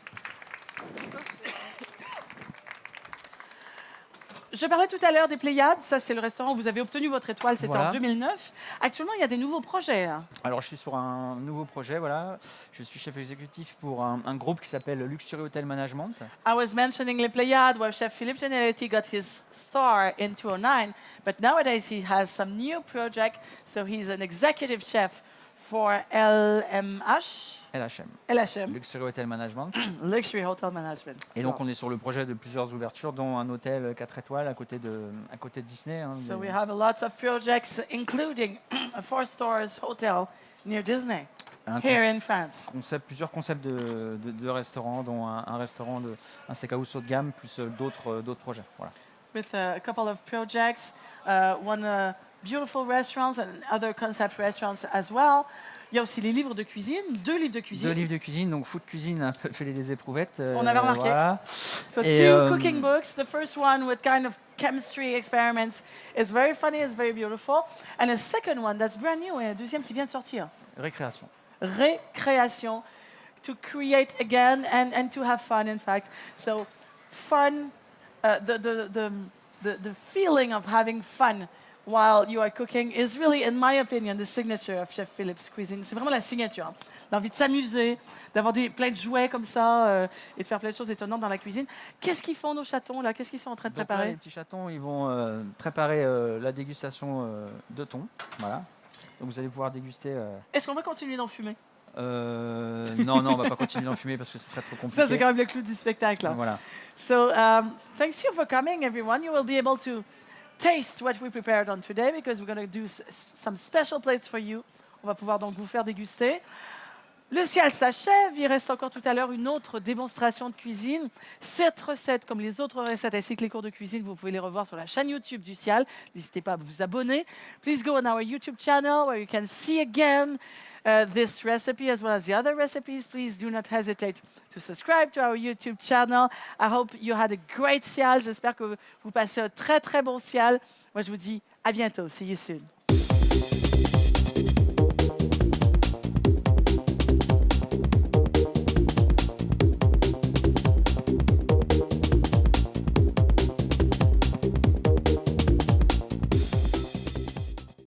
Je parlais tout à l'heure des Pléiades. Ça, c'est le restaurant où vous avez obtenu votre étoile. C'était Voilà. en 2009. Actuellement, il y a des nouveaux projets, là. Alors, je suis sur un nouveau projet, voilà. Je suis chef exécutif pour un groupe qui s'appelle Luxury Hotel Management. I was mentioning les Pléiades, where Chef Philippe Genetti got his star in 2009, but nowadays he has some new project. So he's an executive chef for LMH, LHM, LHM, Luxury Hotel Management. Luxury Hotel Management. Et donc, on est sur le projet de plusieurs ouvertures, dont un hôtel 4 étoiles à côté de Disney. Hein, So we have lots of projects, including a 4 stars hotel near Disney, un here in France. plusieurs concepts de restaurants, dont un restaurant, un steakhouse haut de gamme, plus d'autres projets. Voilà. With a couple of projects, one beautiful restaurants and other concept restaurants as well. Il y a aussi les livres de cuisine, 2 livres de cuisine. 2 livres de cuisine, donc Food Cuisine un peu fait les éprouvettes. On avait remarqué. Voilà. So Et, 2 cooking books. The first one with kind of chemistry experiments is very funny, it's very beautiful. And a second one that's brand new, et un deuxième qui vient de sortir. Récréation. Récréation, to create again and to have fun, in fact. So fun, the feeling of having fun while you are cooking is really, in my opinion, the signature of Chef Philippe's cuisine. C'est vraiment la signature. Hein. L'envie de s'amuser, d'avoir plein de jouets comme ça et de faire plein de choses étonnantes dans la cuisine. Qu'est-ce qu'ils font, nos chatons, là? Qu'est-ce qu'ils sont en train de Donc là, préparer? les petits chatons, ils vont préparer la dégustation de thon. Voilà. Donc vous allez pouvoir déguster. Est-ce qu'on va continuer d'en fumer? Non, on va pas continuer d'en fumer parce que ce serait trop compliqué. Ça, c'est quand même le clou du spectacle. Hein. Voilà. So, thanks you for coming, everyone. You will be able to taste what we prepared on today because we're going to do some special plates for you. On va pouvoir donc vous faire déguster. Le ciel s'achève. Il reste encore tout à l'heure une autre démonstration de cuisine. Cette recette, comme les autres recettes ainsi que les cours de cuisine, vous pouvez les revoir sur la chaîne YouTube du Cial. N'hésitez pas à vous abonner. Please go on our YouTube channel where you can see again this recipe as well as the other recipes. Please do not hesitate to subscribe to our YouTube channel. I hope you had a great Cial. J'espère que vous passez un très très bon Cial. Moi, je vous dis à bientôt. See you soon.